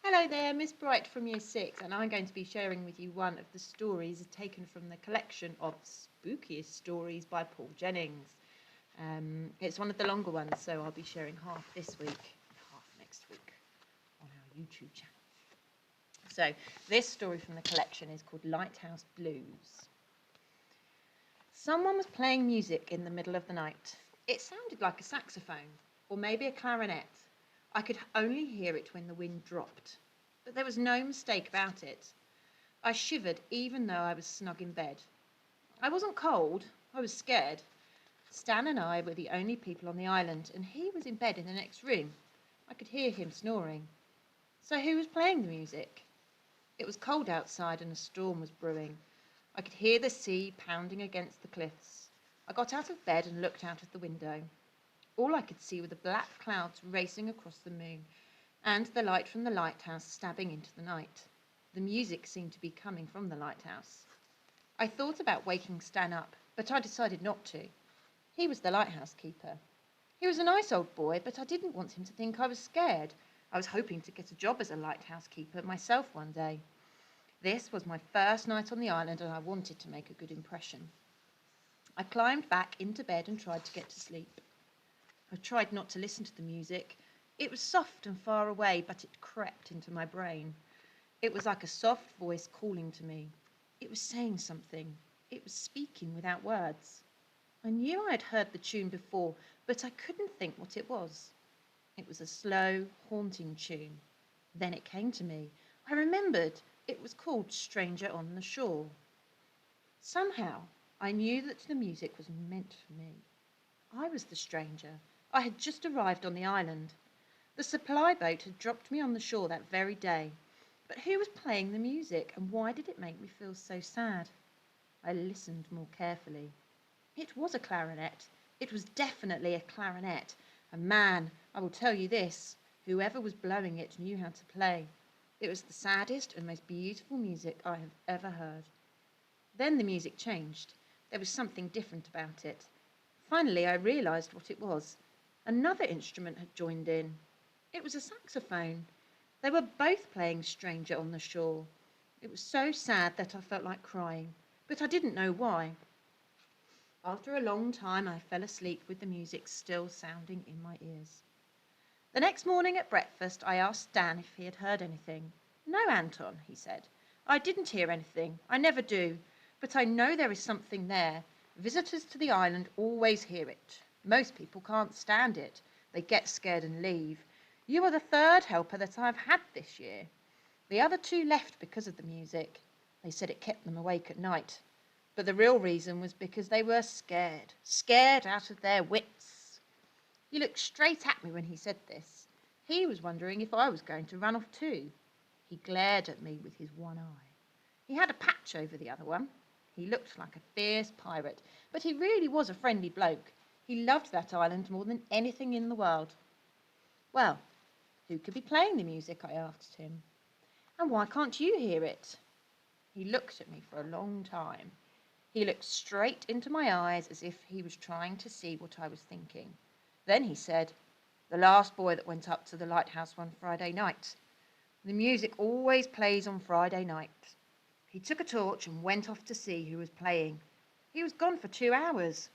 Hello there, Miss Bright from Year 6, and I'm going to be sharing with you one of the stories taken from the collection of Spookiest Stories by Paul Jennings. It's one of the longer ones, so I'll be sharing half this week and half next week on our YouTube channel. So, this story from the collection is called Lighthouse Blues. Someone was playing music in the middle of the night. It sounded like a saxophone, or maybe a clarinet. I could only hear it when the wind dropped, but there was no mistake about it. I shivered even though I was snug in bed. I wasn't cold, I was scared. Stan and I were the only people on the island, and he was in bed in the next room. I could hear him snoring. So who was playing the music? It was cold outside and a storm was brewing. I could hear the sea pounding against the cliffs. I got out of bed and looked out of the window. All I could see were the black clouds racing across the moon and the light from the lighthouse stabbing into the night. The music seemed to be coming from the lighthouse. I thought about waking Stan up, but I decided not to. He was the lighthouse keeper. He was a nice old boy, but I didn't want him to think I was scared. I was hoping to get a job as a lighthouse keeper myself one day. This was my first night on the island, and I wanted to make a good impression. I climbed back into bed and tried to get to sleep. I tried not to listen to the music. It was soft and far away, but it crept into my brain. It was like a soft voice calling to me. It was saying something. It was speaking without words. I knew I had heard the tune before, but I couldn't think what it was. It was a slow, haunting tune. Then it came to me. I remembered. It was called Stranger on the Shore. Somehow, I knew that the music was meant for me. I was the stranger. I had just arrived on the island. The supply boat had dropped me on the shore that very day. But who was playing the music, and why did it make me feel so sad? I listened more carefully. It was a clarinet. It was definitely a clarinet. And man, I will tell you this, whoever was blowing it knew how to play. It was the saddest and most beautiful music I have ever heard. Then the music changed. There was something different about it. Finally, I realised what it was. Another instrument had joined in. It was a saxophone. They were both playing Stranger on the Shore. It was so sad that I felt like crying, but I didn't know why. After a long time, I fell asleep with the music still sounding in my ears. The next morning at breakfast, I asked Dan if he had heard anything. No, Anton, he said. I didn't hear anything. I never do. But I know there is something there. Visitors to the island always hear it. Most people can't stand it. They get scared and leave. You are the third helper that I've had this year. The other two left because of the music. They said it kept them awake at night. But the real reason was because they were scared out of their wits. He looked straight at me when he said this. He was wondering if I was going to run off too. He glared at me with his one eye. He had a patch over the other one. He looked like a fierce pirate, but he really was a friendly bloke. He loved that island more than anything in the world. Well, who could be playing the music? I asked him. And why can't you hear it? He looked at me for a long time. He looked straight into my eyes as if he was trying to see what I was thinking. Then he said, the last boy that went up to the lighthouse one Friday night. The music always plays on Friday night. He took a torch and went off to see who was playing. He was gone for 2 hours.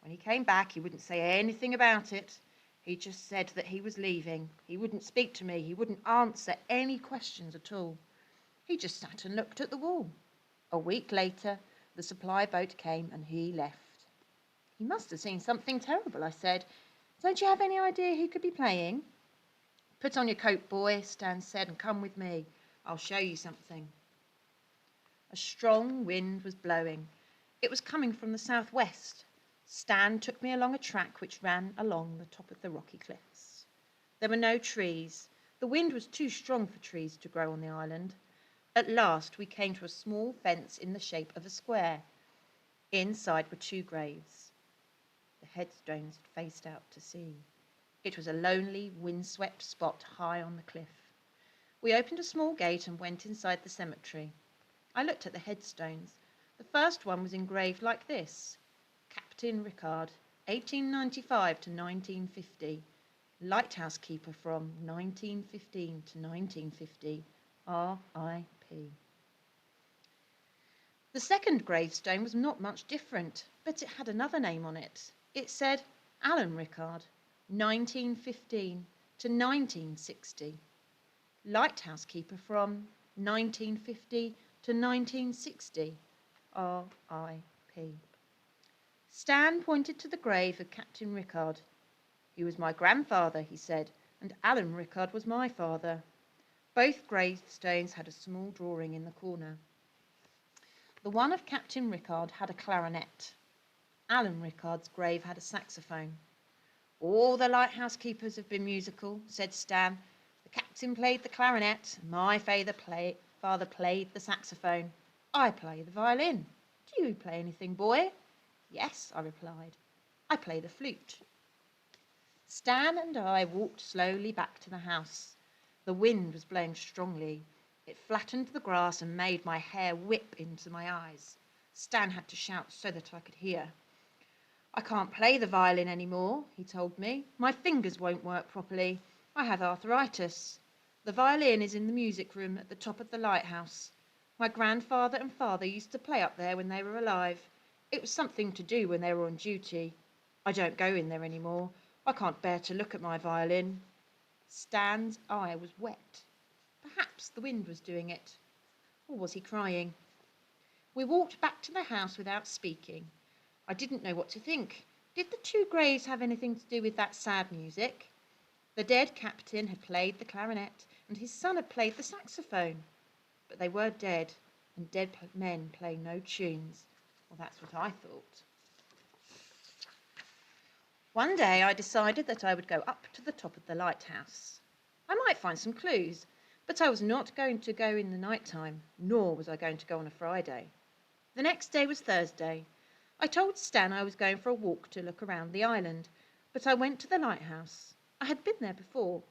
When he came back, he wouldn't say anything about it. He just said that he was leaving. He wouldn't speak to me. He wouldn't answer any questions at all. He just sat and looked at the wall. A week later, the supply boat came and he left. He must have seen something terrible, I said. Don't you have any idea who could be playing? Put on your coat, boy, Stan said, and come with me. I'll show you something. A strong wind was blowing. It was coming from the southwest. Stan took me along a track which ran along the top of the rocky cliffs. There were no trees. The wind was too strong for trees to grow on the island. At last we came to a small fence in the shape of a square. Inside were 2 graves. The headstones had faced out to sea. It was a lonely, windswept spot high on the cliff. We opened a small gate and went inside the cemetery. I looked at the headstones. The first one was engraved like this: Captain Rickard, 1895 to 1950. Lighthouse keeper from 1915 to 1950, R.I.P. The second gravestone was not much different, but it had another name on it. It said Alan Rickard, 1915 to 1960. Lighthouse keeper from 1950 to 1960, R.I.P. Stan pointed to the grave of Captain Rickard. He was my grandfather, he said, and Alan Rickard was my father. Both gravestones had a small drawing in the corner. The one of Captain Rickard had a clarinet. Alan Rickard's grave had a saxophone. All the lighthouse keepers have been musical, said Stan. The captain played the clarinet, and my father played the saxophone. I play the violin. Do you play anything, boy? Yes, I replied. I play the flute. Stan and I walked slowly back to the house. The wind was blowing strongly. It flattened the grass and made my hair whip into my eyes. Stan had to shout so that I could hear. I can't play the violin anymore, he told me. My fingers won't work properly. I have arthritis. The violin is in the music room at the top of the lighthouse. My grandfather and father used to play up there when they were alive. It was something to do when they were on duty. I don't go in there anymore. I can't bear to look at my violin. Stan's eye was wet. Perhaps the wind was doing it. Or was he crying? We walked back to the house without speaking. I didn't know what to think. Did the two graves have anything to do with that sad music? The dead captain had played the clarinet, and his son had played the saxophone. But they were dead, and dead men play no tunes. Well, that's what I thought. One day I decided that I would go up to the top of the lighthouse. I might find some clues, but I was not going to go in the night time, nor was I going to go on a Friday. The next day was Thursday. I told Stan I was going for a walk to look around the island, but I went to the lighthouse. I had been there before.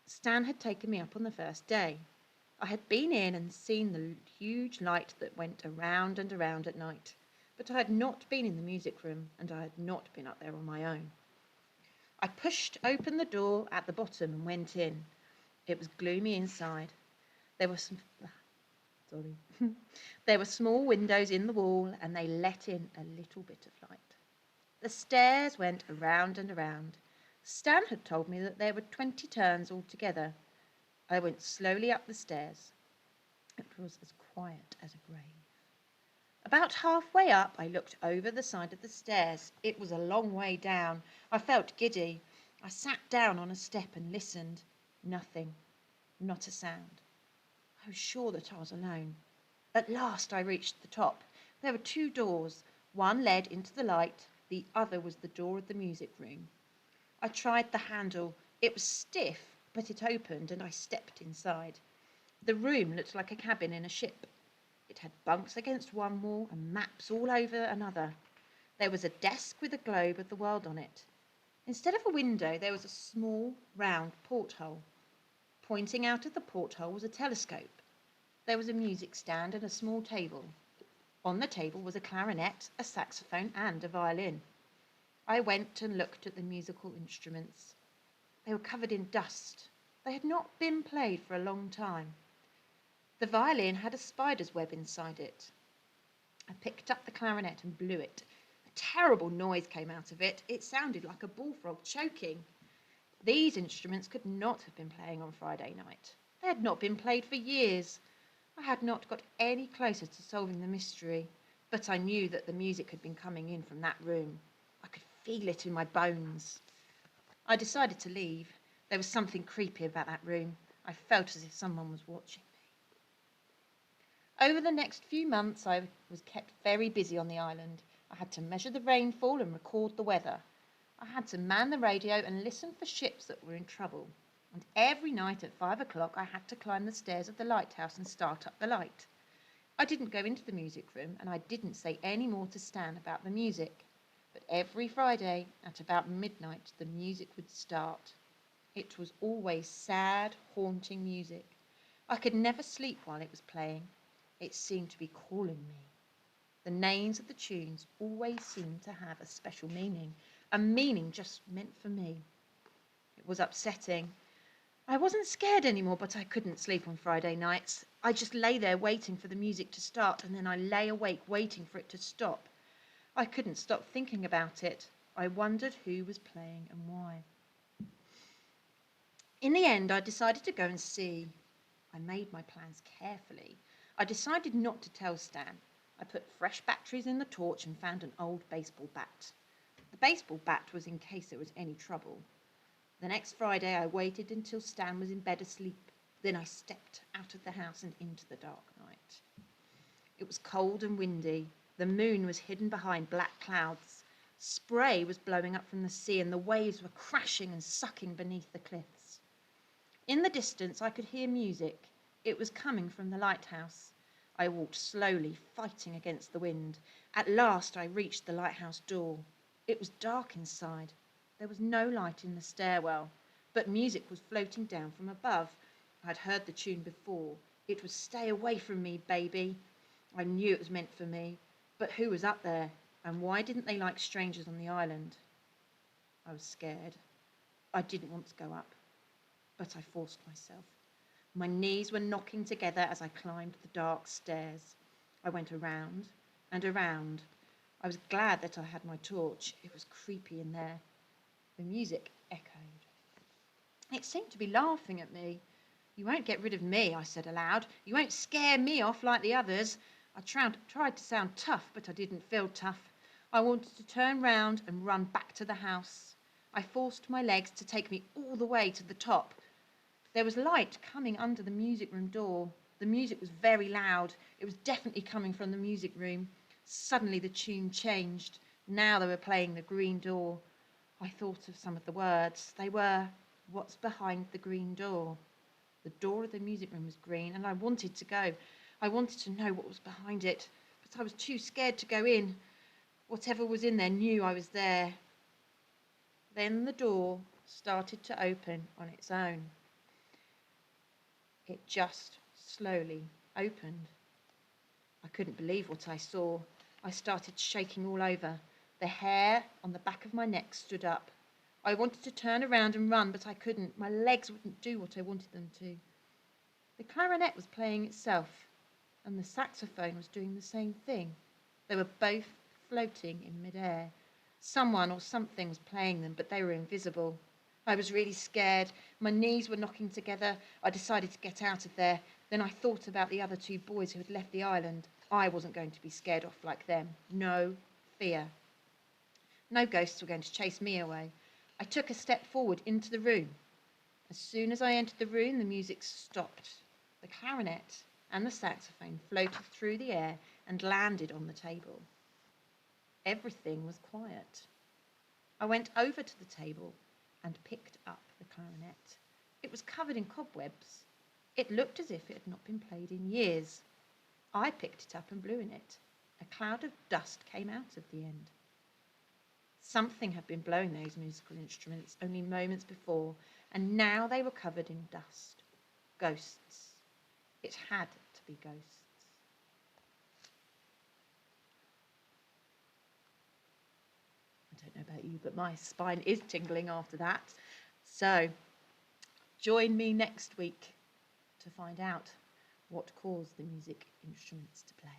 Stan had taken me up on the first day. I had been in and seen the huge light that went around and around at night, but I had not been in the music room, and I had not been up there on my own. I pushed open the door at the bottom and went in. It was gloomy inside. There were there were small windows in the wall, and they let in a little bit of light. The stairs went around and around. Stan had told me that there were 20 turns altogether. I went slowly up the stairs. It was as quiet as a grave. About halfway up, I looked over the side of the stairs. It was a long way down. I felt giddy. I sat down on a step and listened. Nothing. Not a sound. I was sure that I was alone. At last I reached the top. There were 2 doors. One led into the light. The other was the door of the music room. I tried the handle. It was stiff, but it opened, and I stepped inside. The room looked like a cabin in a ship. It had bunks against one wall and maps all over another. There was a desk with a globe of the world on it. Instead of a window, there was a small, round porthole. Pointing out of the porthole was a telescope. There was a music stand and a small table. On the table was a clarinet, a saxophone, and a violin. I went and looked at the musical instruments. They were covered in dust. They had not been played for a long time. The violin had a spider's web inside it. I picked up the clarinet and blew it. A terrible noise came out of it. It sounded like a bullfrog choking. These instruments could not have been playing on Friday night. They had not been played for years. I had not got any closer to solving the mystery, but I knew that the music had been coming in from that room. I could feel it in my bones. I decided to leave. There was something creepy about that room. I felt as if someone was watching me. Over the next few months, I was kept very busy on the island. I had to measure the rainfall and record the weather. I had to man the radio and listen for ships that were in trouble. And every night at 5 o'clock, I had to climb the stairs of the lighthouse and start up the light. I didn't go into the music room, and I didn't say any more to Stan about the music. But every Friday at about midnight, the music would start. It was always sad, haunting music. I could never sleep while it was playing. It seemed to be calling me. The names of the tunes always seemed to have a special meaning, a meaning just meant for me. It was upsetting. I wasn't scared anymore, but I couldn't sleep on Friday nights. I just lay there waiting for the music to start, and then I lay awake waiting for it to stop. I couldn't stop thinking about it. I wondered who was playing and why. In the end, I decided to go and see. I made my plans carefully. I decided not to tell Stan. I put fresh batteries in the torch and found an old baseball bat. The baseball bat was in case there was any trouble. The next Friday, I waited until Stan was in bed asleep. Then I stepped out of the house and into the dark night. It was cold and windy. The moon was hidden behind black clouds. Spray was blowing up from the sea, and the waves were crashing and sucking beneath the cliffs. In the distance, I could hear music. It was coming from the lighthouse. I walked slowly, fighting against the wind. At last, I reached the lighthouse door. It was dark inside. There was no light in the stairwell, but music was floating down from above. I'd heard the tune before. It was "Stay Away From Me, Baby." I knew it was meant for me, but who was up there, and why didn't they like strangers on the island? I was scared. I didn't want to go up, but I forced myself. My knees were knocking together as I climbed the dark stairs. I went around and around. I was glad that I had my torch. It was creepy in there. The music echoed. It seemed to be laughing at me. "You won't get rid of me," I said aloud. "You won't scare me off like the others." I tried to sound tough, but I didn't feel tough. I wanted to turn round and run back to the house. I forced my legs to take me all the way to the top. There was light coming under the music room door. The music was very loud. It was definitely coming from the music room. Suddenly the tune changed. Now they were playing The Green Door. I thought of some of the words. They were, "What's behind the green door?" The door of the music room was green, and I wanted to go. I wanted to know what was behind it, but I was too scared to go in. Whatever was in there knew I was there. Then the door started to open on its own. It just slowly opened. I couldn't believe what I saw. I started shaking all over. The hair on the back of my neck stood up. I wanted to turn around and run, but I couldn't. My legs wouldn't do what I wanted them to. The clarinet was playing itself, and the saxophone was doing the same thing. They were both floating in midair. Someone or something was playing them, but they were invisible. I was really scared. My knees were knocking together. I decided to get out of there. Then I thought about the other two boys who had left the island. I wasn't going to be scared off like them. No fear. No ghosts were going to chase me away. I took a step forward into the room. As soon as I entered the room, the music stopped. The clarinet and the saxophone floated through the air and landed on the table. Everything was quiet. I went over to the table and picked up the clarinet. It was covered in cobwebs. It looked as if it had not been played in years. I picked it up and blew in it. A cloud of dust came out of the end. Something had been blowing those musical instruments only moments before, and now they were covered in dust. Ghosts. It had to be ghosts. I don't know about you, but my spine is tingling after that. So join me next week to find out what caused the music instruments to play.